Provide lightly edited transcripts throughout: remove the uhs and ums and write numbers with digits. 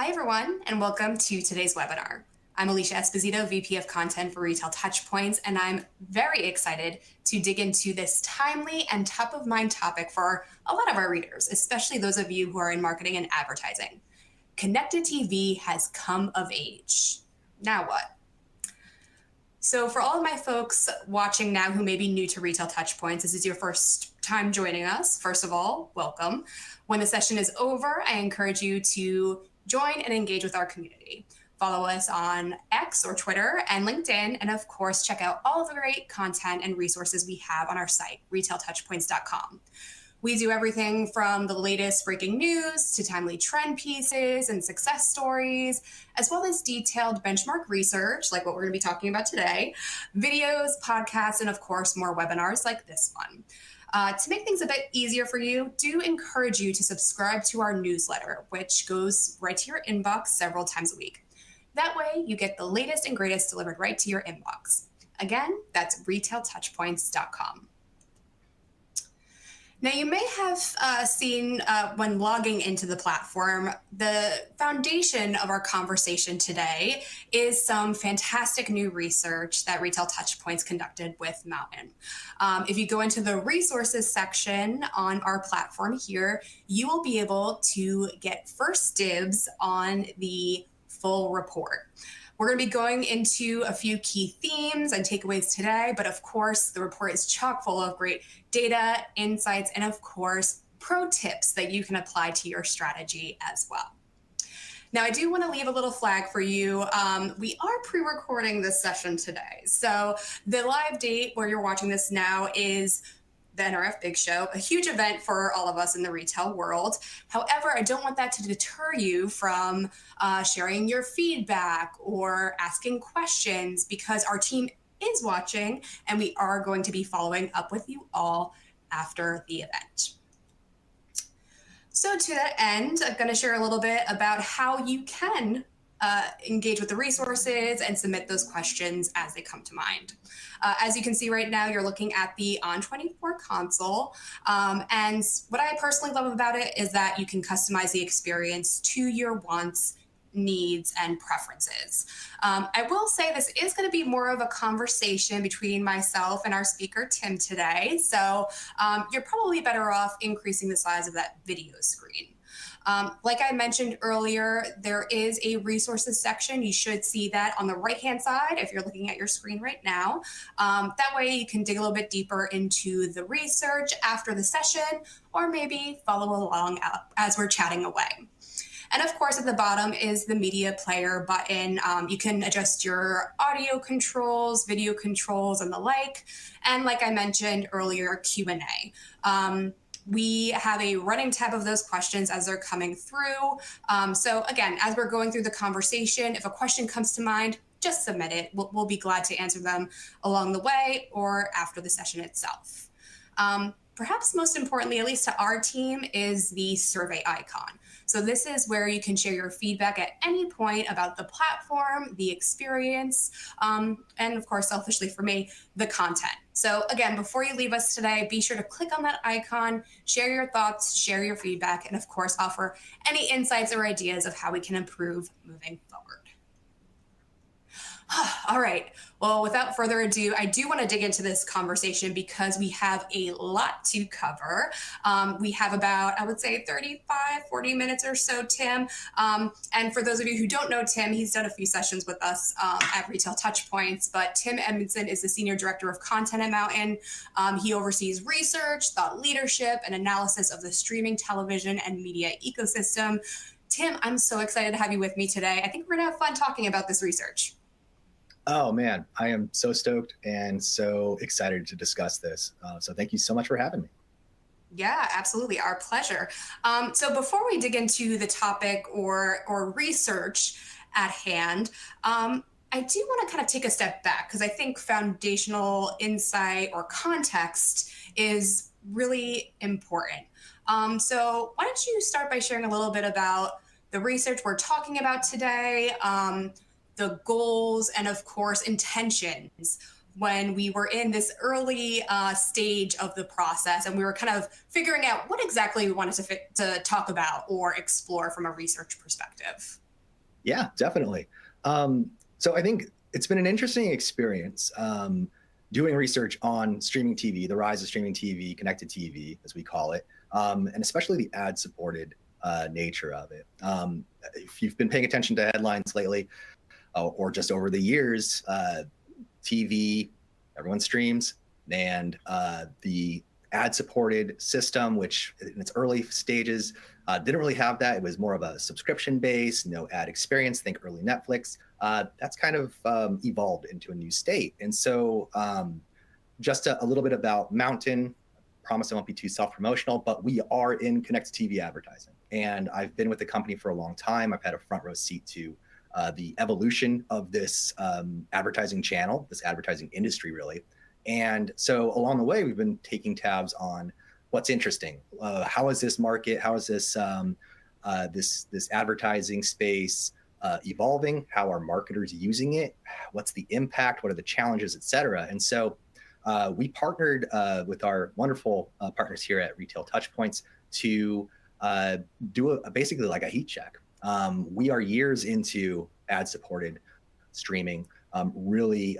Hi, everyone, and welcome to today's webinar. I'm Alicia Esposito, VP of Content for Retail TouchPoints, and I'm very excited to dig into this timely and top-of-mind topic for a lot of our readers, especially those of you who are in marketing and advertising. Connected TV has come of age. Now what? So for all of my folks watching now who may be new to Retail TouchPoints, this is your first time joining us. First of all, welcome. When the session is over, I encourage you to join and engage with our community. Follow us on X or Twitter and LinkedIn, and of course, check out all of the great content and resources we have on our site, retailtouchpoints.com. We do everything from the latest breaking news to timely trend pieces and success stories, as well as detailed benchmark research, like what we're going to be talking about today, videos, podcasts, and of course, more webinars like this one. To make things a bit easier for you, do encourage you to subscribe to our newsletter, which goes right to your inbox several times a week. That way, you get the latest and greatest delivered right to your inbox. Again, that's retailtouchpoints.com. Now, you may have seen when logging into the platform, the foundation of our conversation today is some fantastic new research that Retail TouchPoints conducted with Mountain. If you go into the resources section on our platform here, you will be able to get first dibs on the full report. We're going to be going into a few key themes and takeaways today, but of course, the report is chock full of great data, insights, and of course, pro tips that you can apply to your strategy as well. Now, I do want to leave a little flag for you. We are pre-recording this session today. So the live date where you're watching this now is the NRF Big Show, a huge event for all of us in the retail world. However, I don't want that to deter you from sharing your feedback or asking questions, because our team is watching and we are going to be following up with you all after the event. So to that end, I'm going to share a little bit about how you can engage with the resources and submit those questions as they come to mind. As you can see right now, you're looking at the On24 console. And what I personally love about it is that you can customize the experience to your wants, needs, and preferences. I will say this is going to be more of a conversation between myself and our speaker, Tim, today. So you're probably better off increasing the size of that video screen. Like I mentioned earlier, there is a resources section. You should see that on the right-hand side if you're looking at your screen right now. That way you can dig a little bit deeper into the research after the session, or maybe follow along as we're chatting away. And of course, at the bottom is the media player button. You can adjust your audio controls, video controls, and the like. And like I mentioned earlier, Q&A. We have a running tab of those questions as they're coming through. So again, as we're going through the conversation, if a question comes to mind, just submit it. We'll be glad to answer them along the way or after the session itself. Perhaps most importantly, at least to our team, is the survey icon. So this is where you can share your feedback at any point about the platform, the experience, and of course, selfishly for me, the content. So again, before you leave us today, be sure to click on that icon, share your thoughts, share your feedback, and of course, offer any insights or ideas of how we can improve moving forward. All right. Well, without further ado, I do want to dig into this conversation because we have a lot to cover. We have about, I would say, 35, 40 minutes or so, Tim. And for those of you who don't know Tim, he's done a few sessions with us at Retail TouchPoints, but Tim Edmondson is the Senior Director of Content at Mountain. He oversees research, thought leadership, and analysis of the streaming television and media ecosystem. Tim, I'm so excited to have you with me today. I think we're going to have fun talking about this research. Oh, man, I am so stoked and so excited to discuss this. So thank you so much for having me. Yeah, absolutely. Our pleasure. So before we dig into the topic or research at hand, I do want to kind of take a step back because I think foundational insight or context is really important. So why don't you start by sharing a little bit about the research we're talking about today, the goals, and of course, intentions when we were in this early stage of the process and we were kind of figuring out what exactly we wanted to talk about or explore from a research perspective. Yeah, definitely. So I think it's been an interesting experience doing research on streaming TV, the rise of streaming TV, connected TV, as we call it, and especially the ad-supported nature of it. If you've been paying attention to headlines lately, or just over the years, TV, everyone streams, and the ad-supported system, which in its early stages didn't really have that. It was more of a subscription base, no ad experience. Think early Netflix. That's kind of evolved into a new state. And so just a little bit about Mountain. Promise I won't be too self-promotional, but we are in connected TV advertising. And I've been with the company for a long time. I've had a front row seat to the evolution of this advertising channel, this advertising industry, really. And so along the way, we've been taking tabs on what's interesting. How is this market? How is this this advertising space evolving? How are marketers using it? What's the impact? What are the challenges, et cetera? And so we partnered with our wonderful partners here at Retail TouchPoints to do basically like a heat check. We are years into ad-supported streaming, really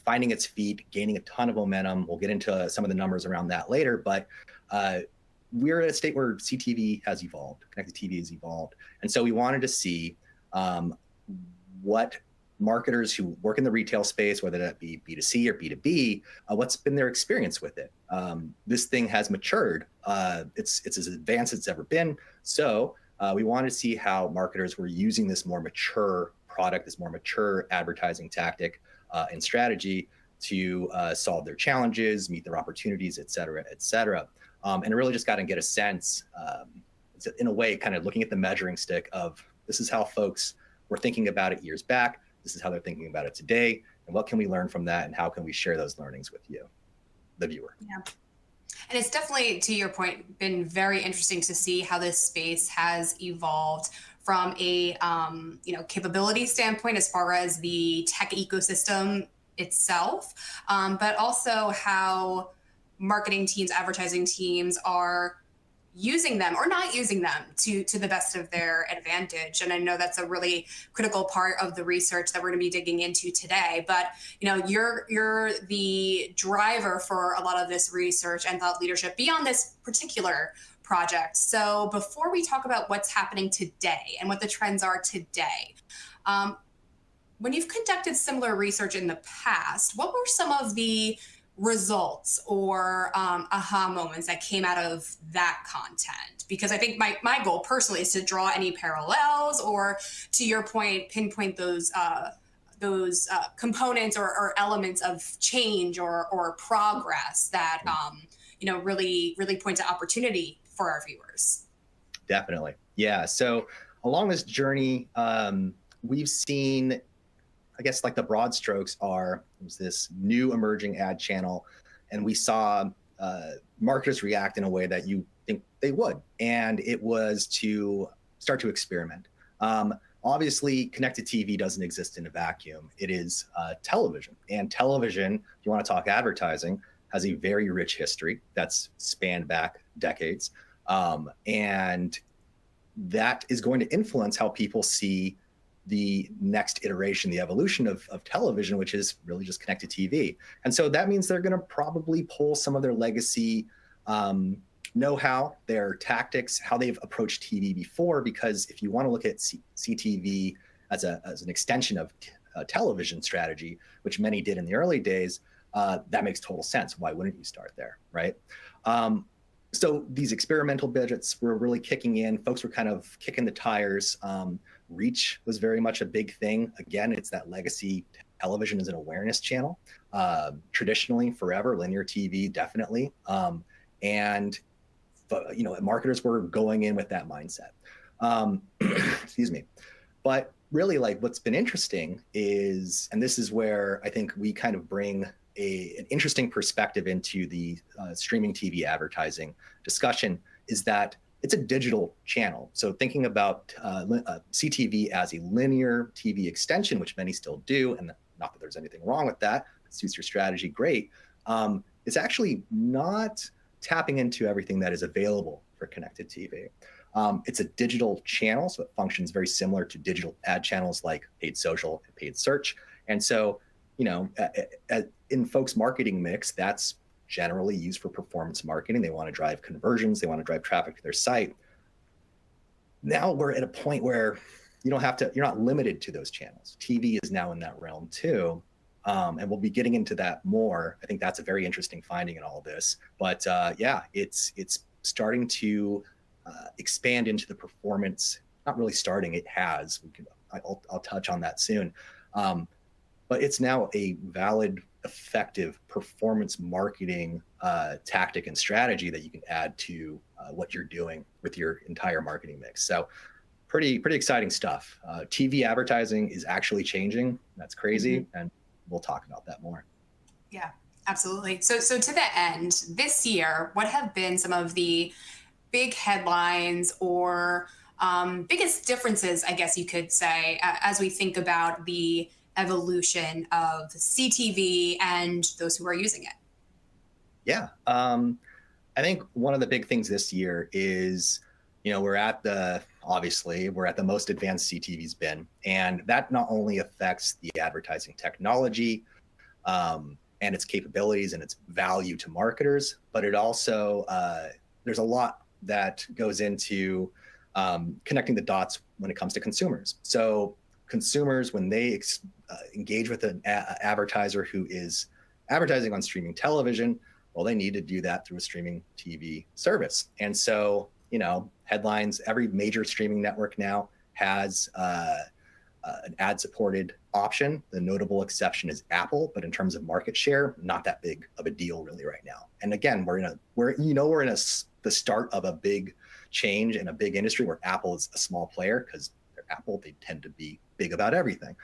finding its feet, gaining a ton of momentum. We'll get into some of the numbers around that later, but we're at a state where CTV has evolved, connected TV has evolved. And so we wanted to see what marketers who work in the retail space, whether that be B2C or B2B, what's been their experience with it. This thing has matured. It's as advanced as it's ever been. So we wanted to see how marketers were using this more mature product, this more mature advertising tactic and strategy to solve their challenges, meet their opportunities, et cetera, et cetera. And really just got to get a sense, in a way, kind of looking at the measuring stick of this is how folks were thinking about it years back. This is how they're thinking about it today. And what can we learn from that? And how can we share those learnings with you, the viewer? Yeah. And it's definitely, to your point, been very interesting to see how this space has evolved from a capability standpoint as far as the tech ecosystem itself, but also how marketing teams, advertising teams are using them or not using them to the best of their advantage. And I know that's a really critical part of the research that we're going to be digging into today. But you're the driver for a lot of this research and thought leadership beyond this particular project. So before we talk about what's happening today and what the trends are today, when you've conducted similar research in the past, what were some of the results or aha moments that came out of that content? Because I think my goal personally is to draw any parallels or, to your point, pinpoint those components or elements of change or progress that really point to opportunity for our viewers. Definitely. Yeah. So along this journey, we've seen, I guess, like the broad strokes are, it was this new emerging ad channel, and we saw marketers react in a way that you think they would. And it was to start to experiment. Obviously, connected TV doesn't exist in a vacuum. It is television. And television, if you want to talk advertising, has a very rich history that's spanned back decades. And that is going to influence how people see the next iteration, the evolution of television, which is really just connected TV. And so that means they're going to probably pull some of their legacy know-how, their tactics, how they've approached TV before, because if you want to look at CTV as an extension of television strategy, which many did in the early days, that makes total sense. Why wouldn't you start there, right? So these experimental budgets were really kicking in. Folks were kind of kicking the tires. Reach was very much a big thing. Again, it's that legacy television as an awareness channel. Traditionally, forever, linear TV, definitely. And marketers were going in with that mindset. Excuse me. But really, like, what's been interesting is, and this is where I think we kind of bring an interesting perspective into the streaming TV advertising discussion, is that it's a digital channel. So thinking about CTV as a linear TV extension, which many still do, and not that there's anything wrong with that, it suits your strategy, great. It's actually not tapping into everything that is available for connected TV. It's a digital channel, so it functions very similar to digital ad channels like paid social and paid search. And so, in folks' marketing mix, that's generally used for performance marketing. They want to drive conversions, they want to drive traffic to their site. Now we're at a point where you're not limited to those channels. TV is now in that realm too. And we'll be getting into that more. I think that's a very interesting finding in all of this. But it's starting to expand into the performance. Not really starting, it has. I'll touch on that soon. But it's now a valid, effective performance marketing tactic and strategy that you can add to what you're doing with your entire marketing mix. So pretty exciting stuff. TV advertising is actually changing. That's crazy. Mm-hmm. And we'll talk about that more. Yeah, absolutely. So to that end, this year, what have been some of the big headlines or biggest differences, I guess you could say, as we think about the evolution of CTV and those who are using it? Yeah. I think one of the big things this year is, we're at the most advanced CTV's been, and that not only affects the advertising technology and its capabilities and its value to marketers, but it also, there's a lot that goes into connecting the dots when it comes to consumers. So consumers, when they engage with an advertiser who is advertising on streaming television, well, they need to do that through a streaming TV service. And so, headlines, every major streaming network now has an ad-supported option. The notable exception is Apple, but in terms of market share, not that big of a deal really right now. And again, we're in the start of a big change in a big industry where Apple is a small player because they're Apple. They tend to be big about everything.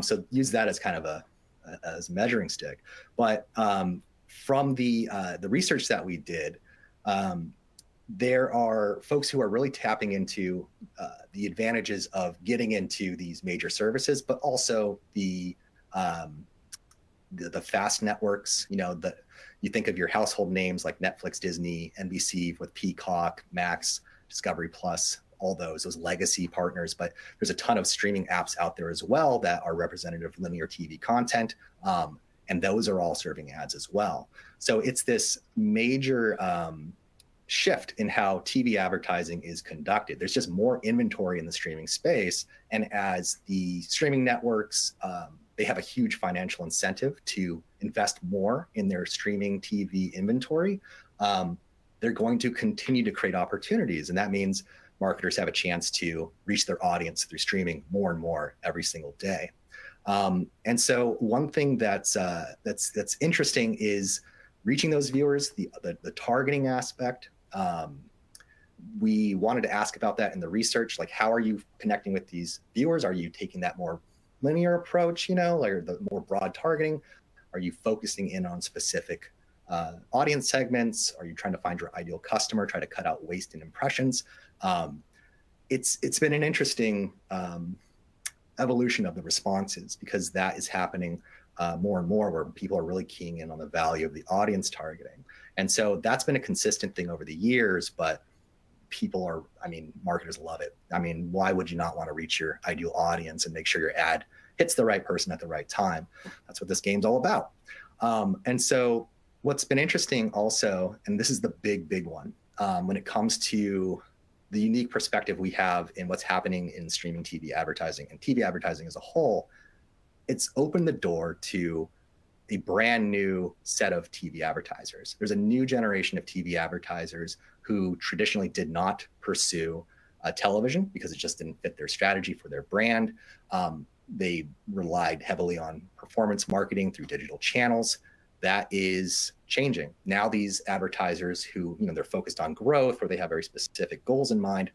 So use that as kind of as a measuring stick. But from the research that we did, there are folks who are really tapping into the advantages of getting into these major services, but also the fast networks. You think of your household names like Netflix, Disney, NBC with Peacock, Max, Discovery Plus, all those legacy partners. But there's a ton of streaming apps out there as well that are representative of linear TV content. And those are all serving ads as well. So it's this major shift in how TV advertising is conducted. There's just more inventory in the streaming space. And as the streaming networks, they have a huge financial incentive to invest more in their streaming TV inventory. They're going to continue to create opportunities. And that means marketers have a chance to reach their audience through streaming more and more every single day. And so one thing that's interesting is reaching those viewers, the targeting aspect. We wanted to ask about that in the research, like how are you connecting with these viewers? Are you taking that more linear approach, like the more broad targeting? Are you focusing in on specific audience segments? Are you trying to find your ideal customer, try to cut out waste in impressions? It's been an interesting evolution of the responses because that is happening more and more where people are really keying in on the value of the audience targeting. And so that's been a consistent thing over the years, but marketers love it. Why would you not want to reach your ideal audience and make sure your ad hits the right person at the right time? That's what this game's all about. And so what's been interesting also, and this is the big one, when it comes to the unique perspective we have in what's happening in streaming TV advertising and TV advertising as a whole, it's opened the door to a brand new set of TV advertisers. There's a new generation of TV advertisers who traditionally did not pursue television because it just didn't fit their strategy for their brand. They relied heavily on performance marketing through digital channels. That is changing. Now these advertisers who, they're focused on growth or they have very specific goals in mind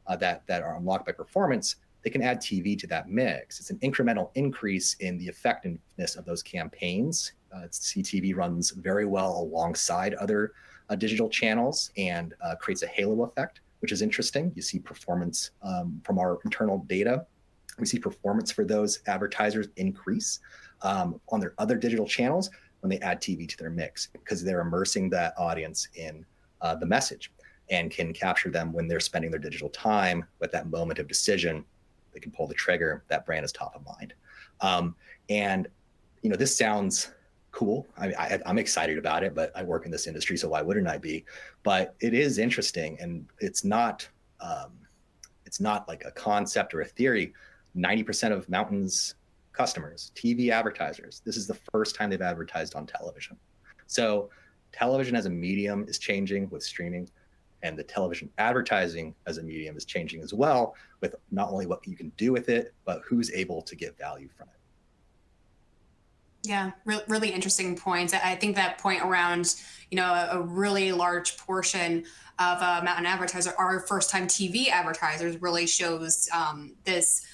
that are unlocked by performance, they can add TV to that mix. It's an incremental increase in the effectiveness of those campaigns. CTV runs very well alongside other digital channels and creates a halo effect, which is interesting. You see performance from our internal data. We see performance for those advertisers increase on their other digital channels when they add TV to their mix because they're immersing that audience in the message and can capture them when they're spending their digital time. With that moment of decision, they can pull the trigger. That brand is top of mind. And this sounds cool. I'm excited about it, but I work in this industry, so why wouldn't I be? But it is interesting, and it's not like a concept or a theory. 90% of Mountain's customers, TV advertisers, this is the first time they've advertised on television. So television as a medium is changing with streaming, and the television advertising as a medium is changing as well, with not only what you can do with it, but who's able to get value from it. Yeah, really interesting points. I think that point around, a really large portion of Mountain advertiser are first-time TV advertisers really shows this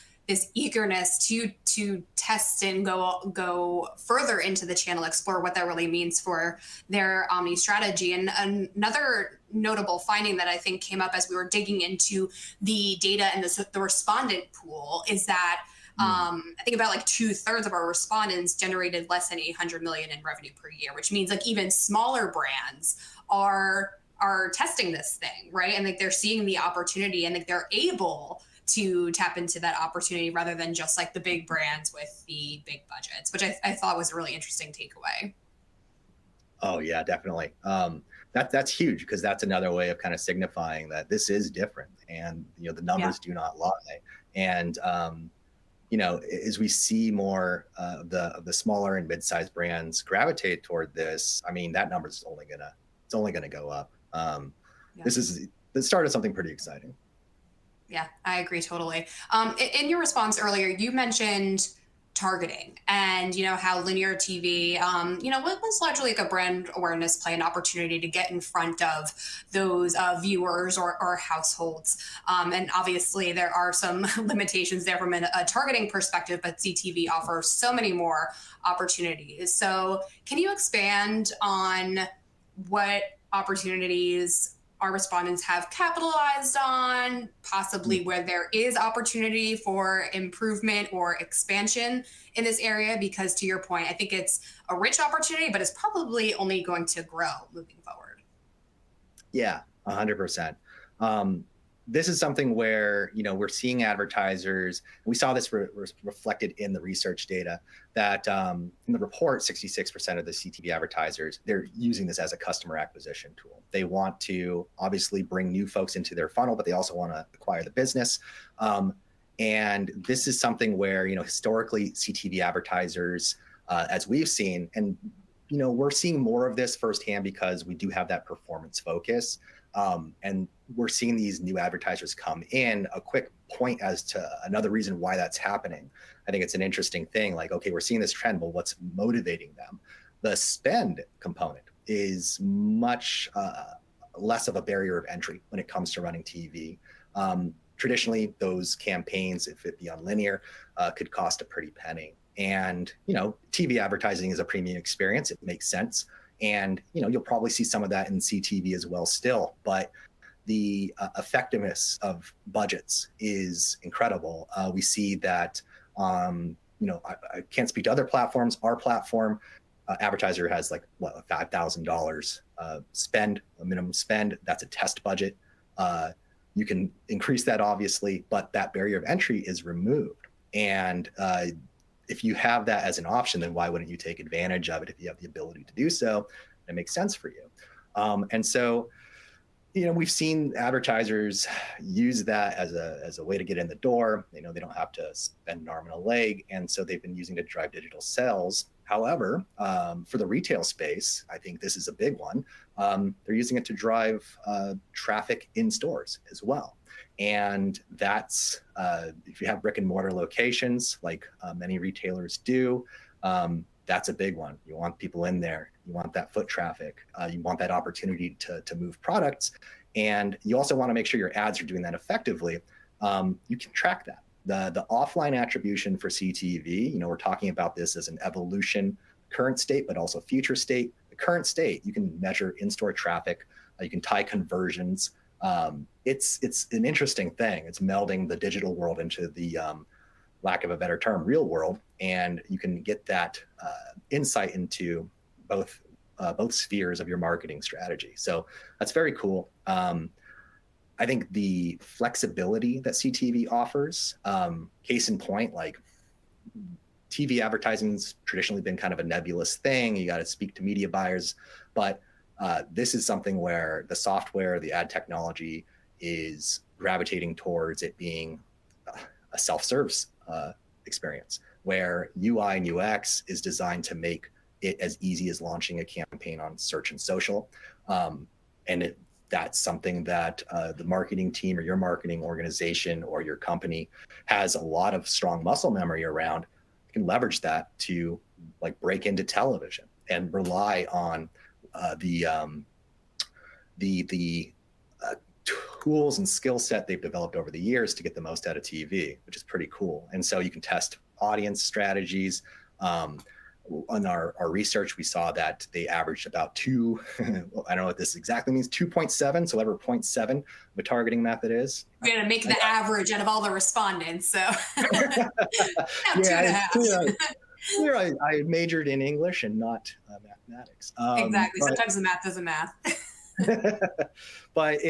eagerness to test and go further into the channel, explore what that really means for their omni strategy. And another notable finding that I think came up as we were digging into the data and the respondent pool is that I think about like 2/3 of our respondents generated less than 800 million in revenue per year, which means like even smaller brands are testing this thing, right? And like they're seeing the opportunity, and like they're able to tap into that opportunity rather than just like the big brands with the big budgets, which I thought was a really interesting takeaway. Oh yeah, definitely. That's huge, because that's another way of kind of signifying that this is different, and the numbers do not lie. And as we see more of the smaller and mid-sized brands gravitate toward this, I mean, that number is only gonna go up. This is the start of something pretty exciting. Yeah, I agree totally. In your response earlier, you mentioned targeting and how linear TV was largely like a brand awareness play, an opportunity to get in front of those viewers or households, and obviously there are some limitations there from a targeting perspective, but CTV offers so many more opportunities. So can you expand on what opportunities our respondents have capitalized on, possibly where there is opportunity for improvement or expansion in this area? Because to your point, I think it's a rich opportunity, but it's probably only going to grow moving forward. Yeah, 100%. This is something where we're seeing advertisers. We saw this reflected in the research data that in the report, 66% of the CTV advertisers, they're using this as a customer acquisition tool. They want to obviously bring new folks into their funnel, but they also want to acquire the business. And this is something where historically CTV advertisers, as we've seen, and we're seeing more of this firsthand because we do have that performance focus. And we're seeing these new advertisers come in. A quick point as to another reason why that's happening. I think it's an interesting thing. Like, okay, we're seeing this trend, but what's motivating them? The spend component is much less of a barrier of entry when it comes to running TV. Traditionally, those campaigns, if it be on linear, could cost a pretty penny. And TV advertising is a premium experience. It makes sense. And you'll probably see some of that in CTV as well still, but the effectiveness of budgets is incredible. We see that, I can't speak to other platforms. Our platform, advertiser has like $5,000 spend, a minimum spend. That's a test budget. You can increase that obviously, but that barrier of entry is removed. And if you have that as an option, then why wouldn't you take advantage of it if you have the ability to do so? It makes sense for you. And so, we've seen advertisers use that as a way to get in the door. They know they don't have to spend an arm and a leg, and so they've been using it to drive digital sales. However, for the retail space, I think this is a big one. They're using it to drive traffic in stores as well. And that's, if you have brick and mortar locations, like many retailers do, that's a big one. You want people in there. You want that foot traffic. You want that opportunity to move products. And you also want to make sure your ads are doing that effectively. You can track that. The offline attribution for CTV, we're talking about this as an evolution, current state, but also future state. The current state, you can measure in-store traffic. You can tie conversions. It's an interesting thing. It's melding the digital world into the lack of a better term, real world. And you can get that insight into both both spheres of your marketing strategy. So that's very cool. I think the flexibility that CTV offers, case in point, like TV advertising's traditionally been kind of a nebulous thing. You got to speak to media buyers, but this is something where the software, the ad technology is gravitating towards it being a self-service experience where UI and UX is designed to make it as easy as launching a campaign on search and social. That's something that the marketing team or your marketing organization or your company has a lot of strong muscle memory around. You can leverage that to like break into television and rely on the tools and skill set they've developed over the years to get the most out of TV, which is pretty cool. And so you can test audience strategies. On our research, we saw that they averaged about I don't know what this exactly means, 2.7, so whatever 0.7 of a targeting method is. We're going to make the average out of all the respondents, so yeah, 2.5. I majored in English and not mathematics. Exactly, sometimes the math doesn't math. But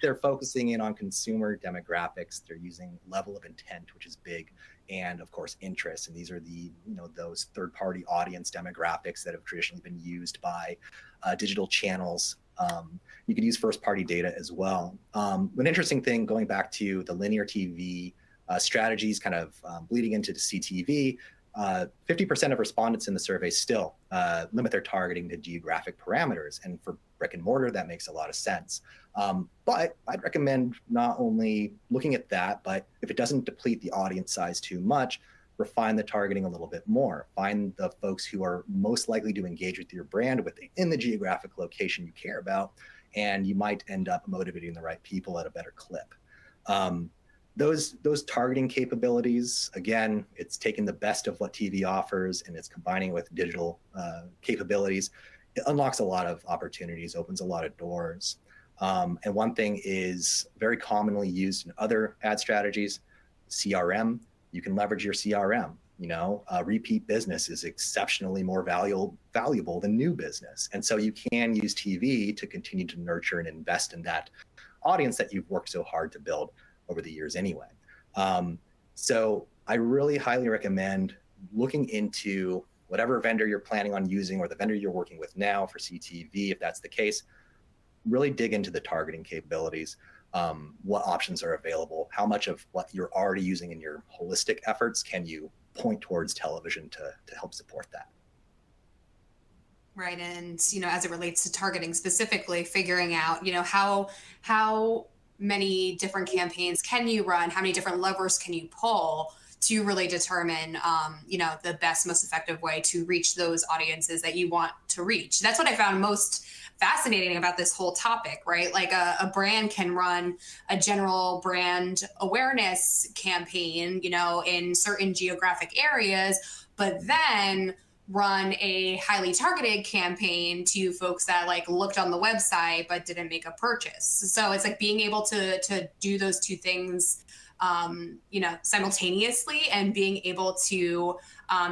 they're focusing in on consumer demographics. They're using level of intent, which is big, and of course interest. And these are those third-party audience demographics that have traditionally been used by digital channels. You could use first-party data as well. An interesting thing, going back to the linear TV strategies, kind of bleeding into the CTV. 50% of respondents in the survey still limit their targeting to geographic parameters. And for brick and mortar, that makes a lot of sense. But I'd recommend not only looking at that, but if it doesn't deplete the audience size too much, refine the targeting a little bit more. Find the folks who are most likely to engage with your brand within the geographic location you care about, and you might end up motivating the right people at a better clip. Those targeting capabilities, again, it's taking the best of what TV offers and it's combining with digital capabilities. It unlocks a lot of opportunities, opens a lot of doors. And one thing is very commonly used in other ad strategies, CRM. You can leverage your CRM. Repeat business is exceptionally more valuable than new business. And so you can use TV to continue to nurture and invest in that audience that you've worked so hard to build over the years anyway. So I really highly recommend looking into whatever vendor you're planning on using or the vendor you're working with now for CTV, if that's the case. Really dig into the targeting capabilities, what options are available, how much of what you're already using in your holistic efforts can you point towards television to help support that. Right, and as it relates to targeting specifically, figuring out how many different campaigns can you run, how many different levers can you pull to really determine the best, most effective way to reach those audiences that you want to reach. That's what I found most fascinating about this whole topic, right? Like a brand can run a general brand awareness campaign, in certain geographic areas, but then run a highly targeted campaign to folks that looked on the website but didn't make a purchase. So it's like being able to do those two things simultaneously, and being able to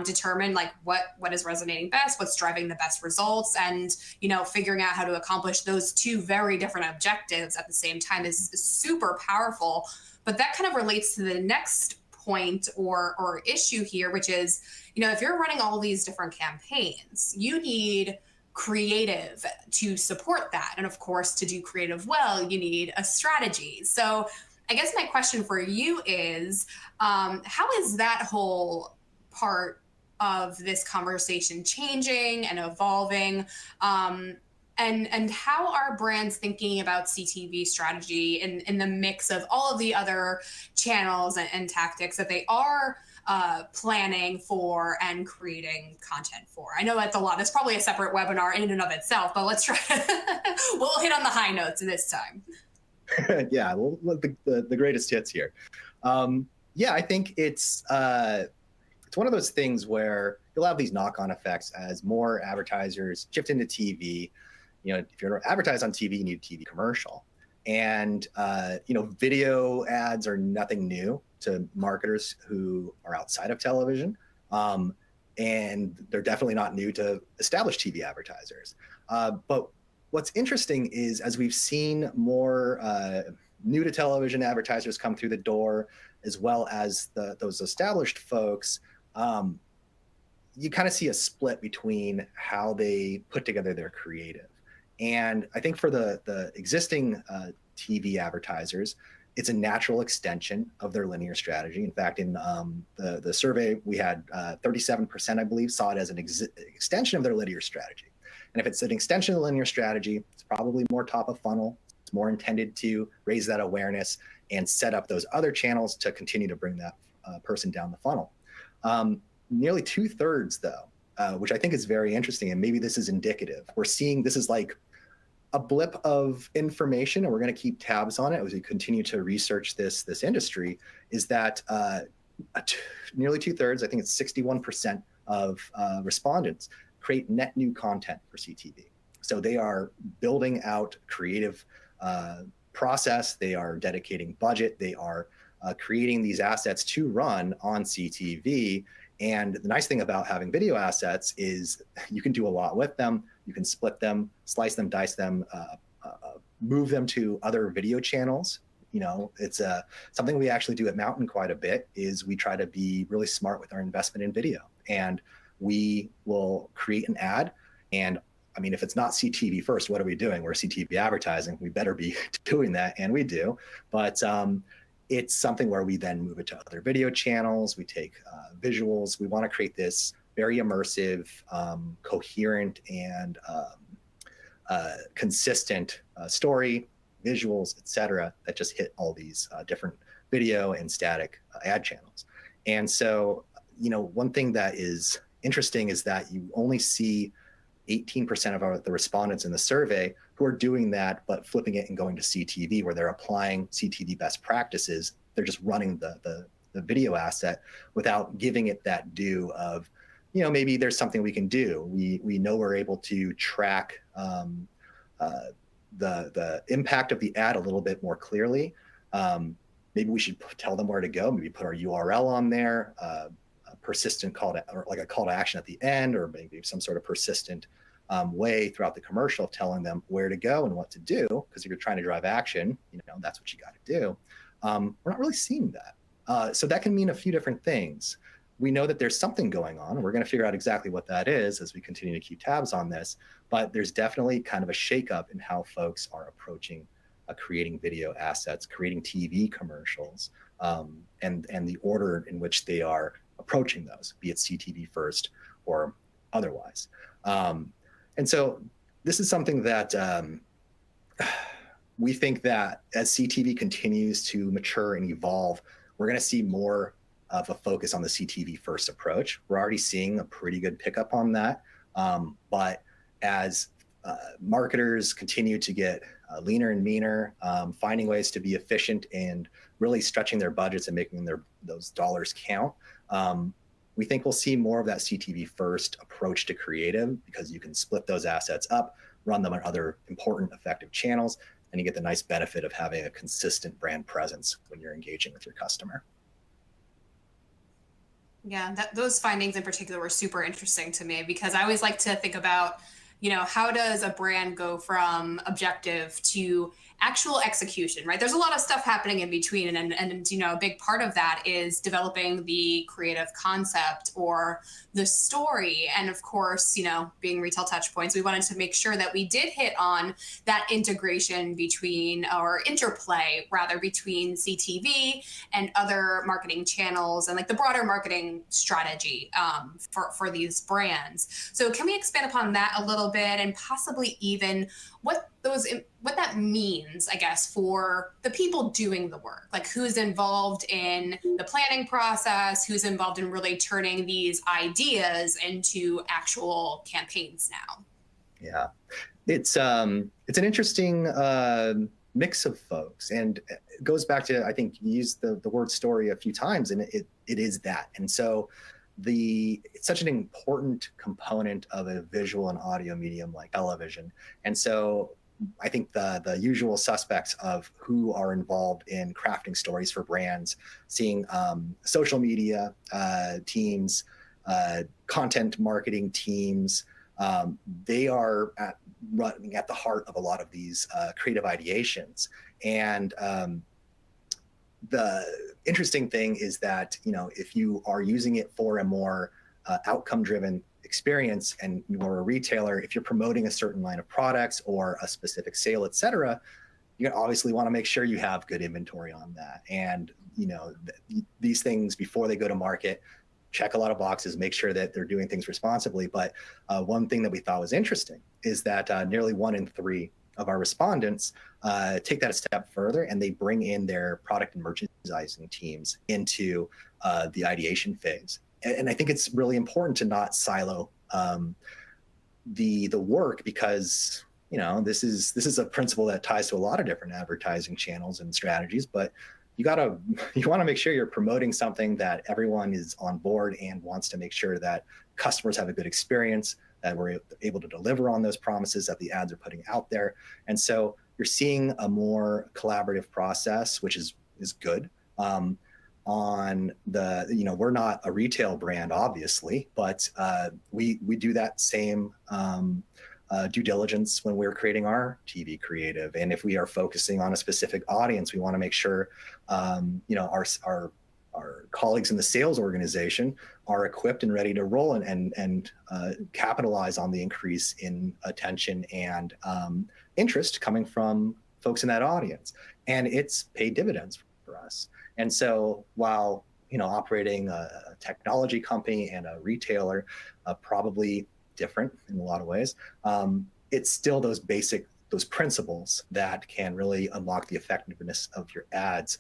determine what is resonating best, what's driving the best results, and figuring out how to accomplish those two very different objectives at the same time is super powerful. But that kind of relates to the next point or issue here, which is, if you're running all these different campaigns, you need creative to support that. And of course, to do creative well, you need a strategy. So I guess my question for you is, how is that whole part of this conversation changing and evolving? And how are brands thinking about CTV strategy in the mix of all of the other channels and tactics that they are planning for and creating content for? I know that's a lot. It's probably a separate webinar in and of itself, but let's try. We'll hit on the high notes this time. Yeah, well, the greatest hits here. I think it's one of those things where you'll have these knock-on effects as more advertisers shift into TV. If you're going to advertise on TV, you need a TV commercial. And, video ads are nothing new to marketers who are outside of television. and they're definitely not new to established TV advertisers. But what's interesting is, as we've seen more new to television advertisers come through the door, as well as those established folks, you kind of see a split between how they put together their creative. And I think for the existing TV advertisers, it's a natural extension of their linear strategy. In fact, in the survey, we had 37%, I believe, saw it as an extension of their linear strategy. And if it's an extension of the linear strategy, it's probably more top of funnel. It's more intended to raise that awareness and set up those other channels to continue to bring that person down the funnel. Nearly 2/3, though, which I think is very interesting, and maybe this is indicative. We're seeing this is like a blip of information, and we're going to keep tabs on it as we continue to research this industry, is that nearly 2/3, I think it's 61% of respondents create net new content for CTV. So they are building out creative process, they are dedicating budget, they are creating these assets to run on CTV. And the nice thing about having video assets is you can do a lot with them. You can split them, slice them, dice them, move them to other video channels. You know, it's something we actually do at Mountain quite a bit, is we try to be really smart with our investment in video. And we will create an ad. And I mean, if it's not CTV first, what are we doing? We're CTV advertising. We better be doing that, and we do. But it's something where we then move it to other video channels. We take visuals. We want to create this very immersive, coherent, and consistent story, visuals, etc., that just hit all these different video and static ad channels. And so, you know, one thing that is interesting is that you only see 18% of the respondents in the survey who are doing that, but flipping it and going to CTV, where they're applying CTV best practices. They're just running the video asset without giving it that due of, you know, maybe there's something we can do. We know we're able to track the impact of the ad a little bit more clearly. Maybe we should tell them where to go. Maybe put our URL on there, a persistent call to, or like a call to action at the end, or maybe some sort of persistent way throughout the commercial, telling them where to go and what to do. Because if you're trying to drive action, you know, that's what you got to do. We're not really seeing that. So that can mean a few different things. We know that there's something going on, and we're going to figure out exactly what that is as we continue to keep tabs on this. But there's definitely kind of a shakeup in how folks are approaching creating video assets, creating TV commercials, and the order in which they are approaching those, be it CTV first or otherwise. And so this is something that we think that as CTV continues to mature and evolve, we're going to see more of a focus on the CTV first approach. We're already seeing a pretty good pickup on that. But as marketers continue to get leaner and meaner, finding ways to be efficient and really stretching their budgets and making those dollars count, we think we'll see more of that CTV first approach to creative, because you can split those assets up, run them on other important, effective channels, and you get the nice benefit of having a consistent brand presence when you're engaging with your customer. Yeah, those findings in particular were super interesting to me, because I always like to think about, you know, how does a brand go from objective to actual execution, right? There's a lot of stuff happening in between. And you know, a big part of that is developing the creative concept or the story. And of course, you know, being Retail Touchpoints, we wanted to make sure that we did hit on that integration between, or interplay rather, between CTV and other marketing channels and like the broader marketing strategy for these brands. So can we expand upon that a little bit, and possibly even what that means, I guess, for the people doing the work, like who's involved in the planning process, who's involved in really turning these ideas into actual campaigns now? Yeah, it's an interesting mix of folks, and it goes back to, I think you used the word story a few times, and it is that. And so it's such an important component of a visual and audio medium like television. And so I think the usual suspects of who are involved in crafting stories for brands, seeing social media teams, content marketing teams. They are running at the heart of a lot of these creative ideations. And the interesting thing is that, if you are using it for a more outcome-driven experience and you're a retailer, if you're promoting a certain line of products or a specific sale, et cetera, you obviously want to make sure you have good inventory on that. And, these things before they go to market, check a lot of boxes, make sure that they're doing things responsibly. But one thing that we thought was interesting is that nearly 1 in 3 of our respondents take that a step further, and they bring in their product and merchandising teams into the ideation phase. And I think it's really important to not silo the work, because this is a principle that ties to a lot of different advertising channels and strategies. But you want to make sure you're promoting something that everyone is on board and wants to make sure that customers have a good experience, that we're able to deliver on those promises that the ads are putting out there. And so you're seeing a more collaborative process, which is good. On the, we're not a retail brand, obviously, but we do that same due diligence when we're creating our TV creative. And if we are focusing on a specific audience, we want to make sure, our colleagues in the sales organization are equipped and ready to roll and capitalize on the increase in attention and interest coming from folks in that audience. And it's paid dividends for us. And so while, operating a technology company and a retailer, probably different in a lot of ways, it's still those principles that can really unlock the effectiveness of your ads.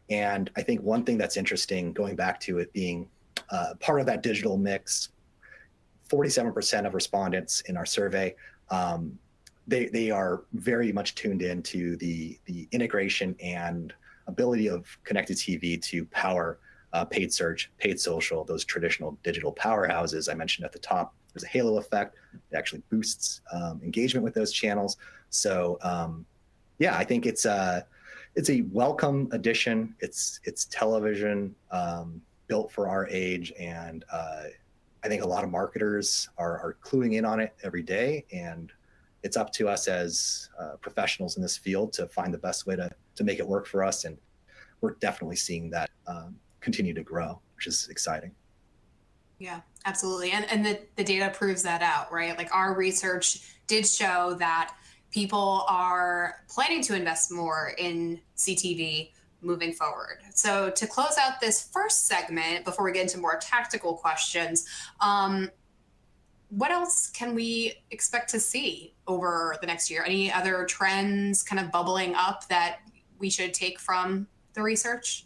And I think one thing that's interesting, going back to it being part of that digital mix, 47% of respondents in our survey, they are very much tuned into the integration and ability of connected TV to power paid search, paid social, those traditional digital powerhouses I mentioned at the top. There's a halo effect. It actually boosts engagement with those channels. So I think it's a welcome addition. It's television built for our age, and I think a lot of marketers are cluing in on it every day, and it's up to us as professionals in this field to find the best way to make it work for us. And we're definitely seeing that continue to grow, which is exciting. Yeah, absolutely. And the data proves that out, right? Like, our research did show that people are planning to invest more in CTV moving forward. So to close out this first segment, before we get into more tactical questions, what else can we expect to see over the next year? Any other trends kind of bubbling up that we should take from the research?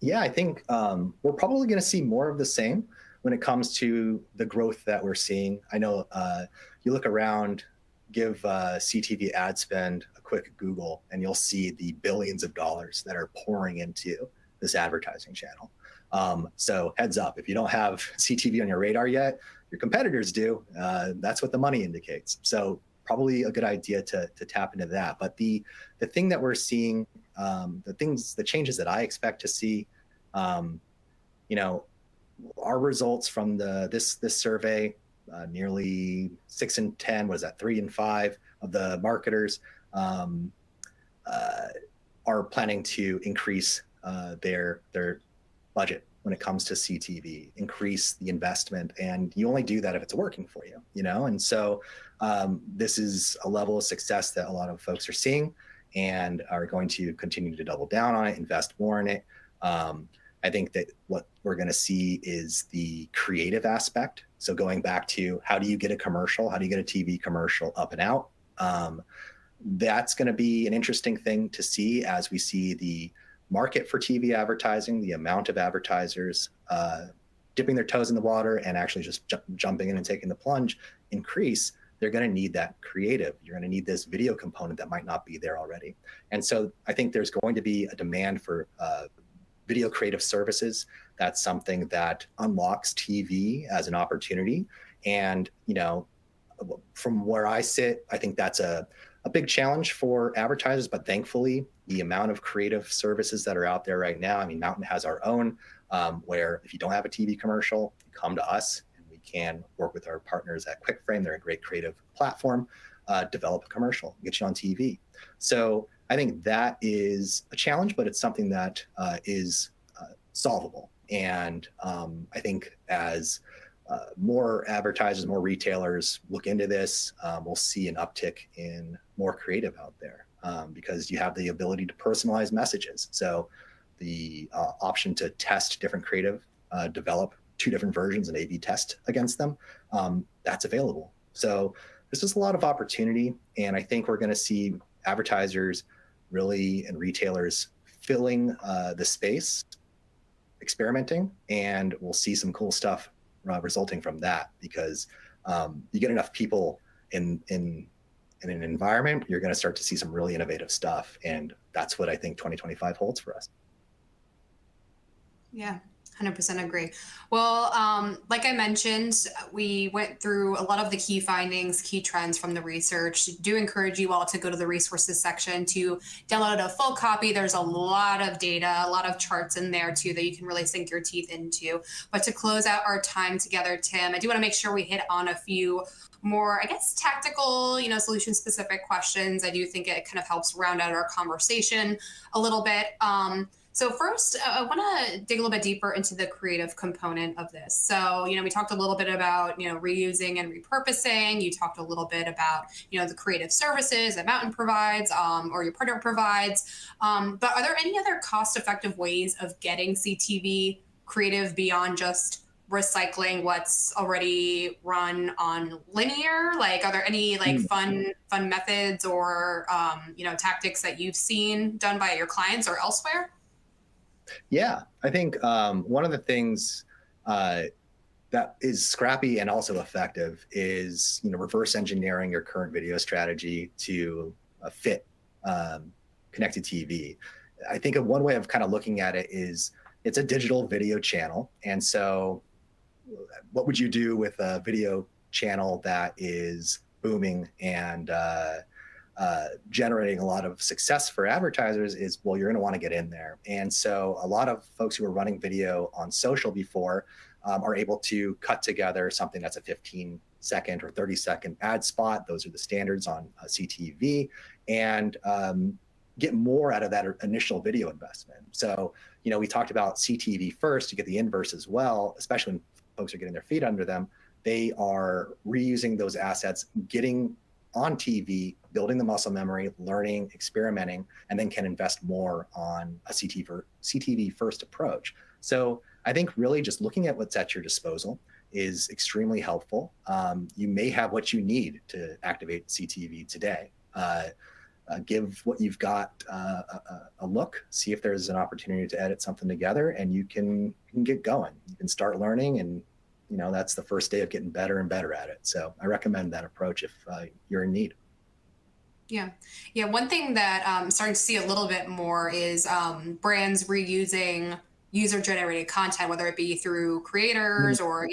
Yeah, I think we're probably going to see more of the same when it comes to the growth that we're seeing. I know you look around, give CTV ad spend a quick Google, and you'll see the billions of dollars that are pouring into this advertising channel. So heads up, if you don't have CTV on your radar yet, your competitors do. That's what the money indicates. So probably a good idea to tap into that. But the thing that we're seeing, the changes that I expect to see, our results from this survey, nearly 6 in 10, was that 3 in 5 of the marketers are planning to increase their budget when it comes to CTV, increase the investment. And you only do that if it's working for you, And so this is a level of success that a lot of folks are seeing and are going to continue to double down on it, invest more in it. I think that what we're going to see is the creative aspect. So going back to, how do you get a commercial? How do you get a TV commercial up and out? That's going to be an interesting thing to see as we see the market for TV advertising, the amount of advertisers dipping their toes in the water and actually just jumping in and taking the plunge increase. They're going to need that creative. You're going to need this video component that might not be there already. And so I think there's going to be a demand for video creative services. That's something that unlocks TV as an opportunity. And, from where I sit, I think that's a big challenge for advertisers, but thankfully the amount of creative services that are out there right now, Mountain has our own where if you don't have a TV commercial, you come to us and we can work with our partners at QuickFrame. They're a great creative platform, develop a commercial, get you on TV. So I think that is a challenge, but it's something that is solvable. And I think as more advertisers, more retailers look into this, we'll see an uptick in more creative out there because you have the ability to personalize messages. So the option to test different creative, develop 2 different versions and A/B test against them, that's available. So there's just a lot of opportunity. And I think we're going to see advertisers really and retailers filling the space, experimenting, and we'll see some cool stuff resulting from that because you get enough people in an environment, you're going to start to see some really innovative stuff. And that's what I think 2025 holds for us. Yeah, 100% agree. Well, like I mentioned, we went through a lot of the key findings, key trends from the research. Do encourage you all to go to the resources section to download a full copy. There's a lot of data, a lot of charts in there too that you can really sink your teeth into. But to close out our time together, Tim, I do want to make sure we hit on a few more, I guess, tactical, solution specific questions. I do think it kind of helps round out our conversation a little bit. So first, I want to dig a little bit deeper into the creative component of this. So, we talked a little bit about, reusing and repurposing. You talked a little bit about, the creative services that Mountain provides or your partner provides. But are there any other cost-effective ways of getting CTV creative beyond just recycling what's already run on linear? Like, are there any fun methods or, tactics that you've seen done by your clients or elsewhere? Yeah, I think one of the things that is scrappy and also effective is reverse engineering your current video strategy to fit connected TV. I think one way of kind of looking at it is it's a digital video channel, and so what would you do with a video channel that is booming and generating a lot of success for advertisers is, well, you're going to want to get in there. And so a lot of folks who are running video on social before are able to cut together something that's a 15-second or 30-second ad spot. Those are the standards on CTV, and get more out of that initial video investment. So, we talked about CTV first to get the inverse as well, especially when folks are getting their feet under them. They are reusing those assets, getting on TV, building the muscle memory, learning, experimenting, and then can invest more on a CTV first approach. So I think really just looking at what's at your disposal is extremely helpful. You may have what you need to activate CTV today. Give what you've got a look, see if there's an opportunity to edit something together, and you can get going. You can start learning, and that's the first day of getting better and better at it. So I recommend that approach if you're in need. Yeah. One thing that I'm starting to see a little bit more is brands reusing user-generated content, whether it be through creators or,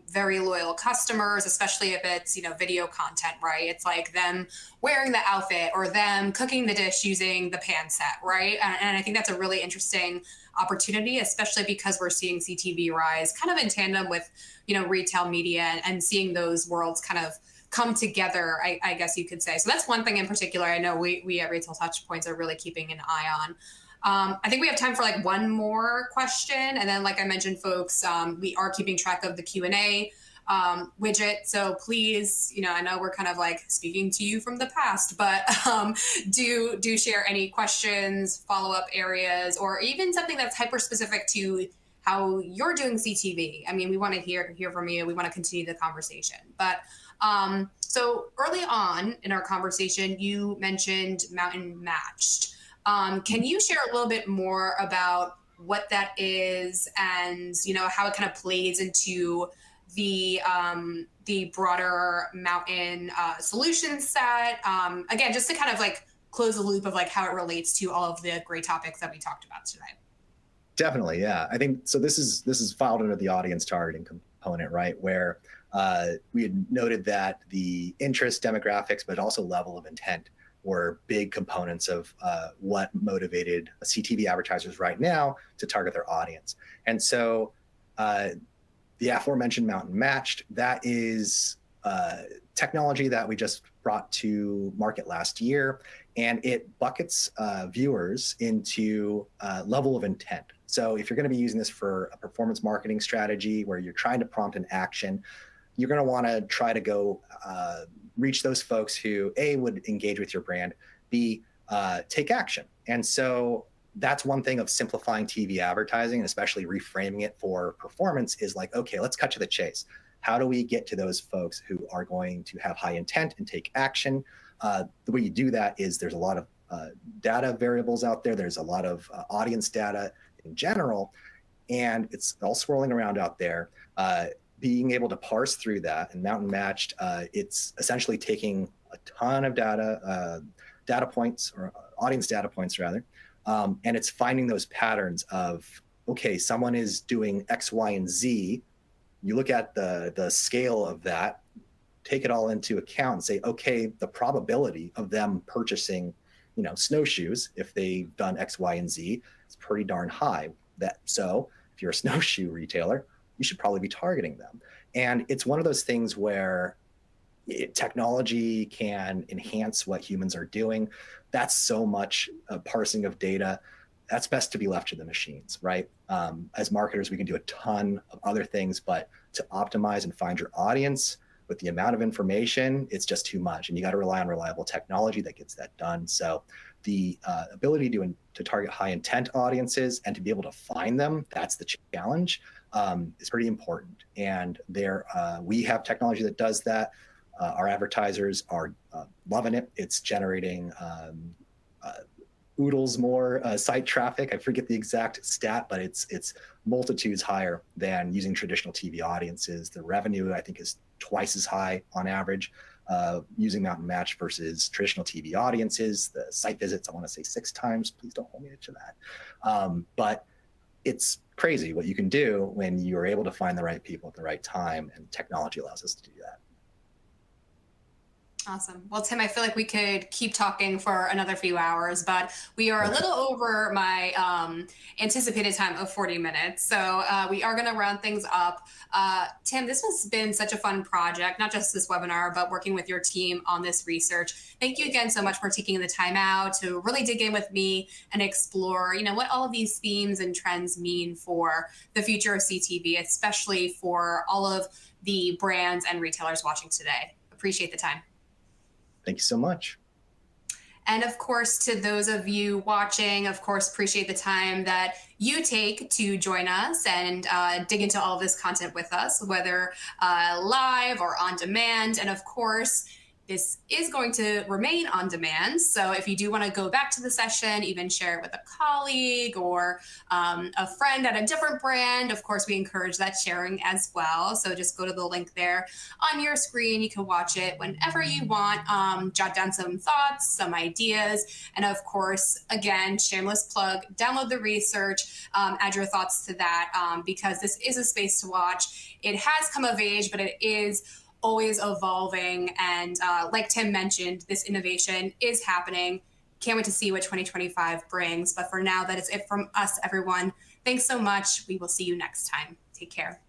very loyal customers, especially if it's, video content, right? It's like them wearing the outfit or them cooking the dish using the pan set, right? And I think that's a really interesting opportunity, especially because we're seeing CTV rise kind of in tandem with, retail media and seeing those worlds kind of come together, I guess you could say. So that's one thing in particular I know we at Retail Touchpoints are really keeping an eye on. I think we have time for one more question. And then, like I mentioned, folks, we are keeping track of the Q&A widget. So please, I know we're kind of speaking to you from the past, but do share any questions, follow-up areas, or even something that's hyper-specific to how you're doing CTV. I mean, we want to hear from you. We want to continue the conversation. But so early on in our conversation, you mentioned Mountain Matched. Can you share a little bit more about what that is and, how it kind of plays into the broader Mountain solution set? Again, just to kind of close the loop of how it relates to all of the great topics that we talked about today. Definitely, yeah. I think so. This is filed under the audience targeting component, right? Where we had noted that the interest demographics, but also level of intent were big components of what motivated CTV advertisers right now to target their audience. And so the aforementioned Mountain Matched, that is technology that we just brought to market last year, and it buckets viewers into level of intent. So if you're going to be using this for a performance marketing strategy where you're trying to prompt an action, you're going to want to try to go reach those folks who, A, would engage with your brand, B, take action. And so that's one thing of simplifying TV advertising, and especially reframing it for performance, is like, okay, let's cut to the chase. How do we get to those folks who are going to have high intent and take action? The way you do that is there's a lot of data variables out there. There's a lot of audience data in general, and it's all swirling around out there. Being able to parse through that, and Mountain Matched, it's essentially taking a ton of data points, or audience data points rather, and it's finding those patterns of, okay, someone is doing X, Y, and Z. You look at the scale of that, take it all into account and say, okay, the probability of them purchasing, snowshoes, if they've done X, Y, and Z, is pretty darn high. So if you're a snowshoe retailer, you should probably be targeting them. And it's one of those things where technology can enhance what humans are doing. That's so much parsing of data. That's best to be left to the machines, right? As marketers, we can do a ton of other things, but to optimize and find your audience with the amount of information, it's just too much. And you got to rely on reliable technology that gets that done. So the ability to target high intent audiences and to be able to find them, that's the challenge, is pretty important. And we have technology that does that. Our advertisers are loving it. It's generating oodles more site traffic. I forget the exact stat, but it's multitudes higher than using traditional TV audiences. The revenue, I think, is twice as high on average using Mountain Match versus traditional TV audiences. The site visits, I want to say 6 times. Please don't hold me to that. But it's crazy what you can do when you're able to find the right people at the right time, and technology allows us to do that. Awesome. Well, Tim, I feel like we could keep talking for another few hours, but we are a little over my anticipated time of 40 minutes. So we are going to round things up. Tim, this has been such a fun project, not just this webinar, but working with your team on this research. Thank you again so much for taking the time out to really dig in with me and explore, what all of these themes and trends mean for the future of CTV, especially for all of the brands and retailers watching today. Appreciate the time. Thank you so much. And of course, to those of you watching, of course, appreciate the time that you take to join us and dig into all of this content with us, whether live or on demand. And of course, this is going to remain on demand. So if you do want to go back to the session, even share it with a colleague or a friend at a different brand, of course, we encourage that sharing as well. So just go to the link there on your screen. You can watch it whenever you want, jot down some thoughts, some ideas. And of course, again, shameless plug, download the research, add your thoughts to that, because this is a space to watch. It has come of age, but it is always evolving. And like Tim mentioned, this innovation is happening. Can't wait to see what 2025 brings. But for now, that is it from us, everyone. Thanks so much. We will see you next time. Take care.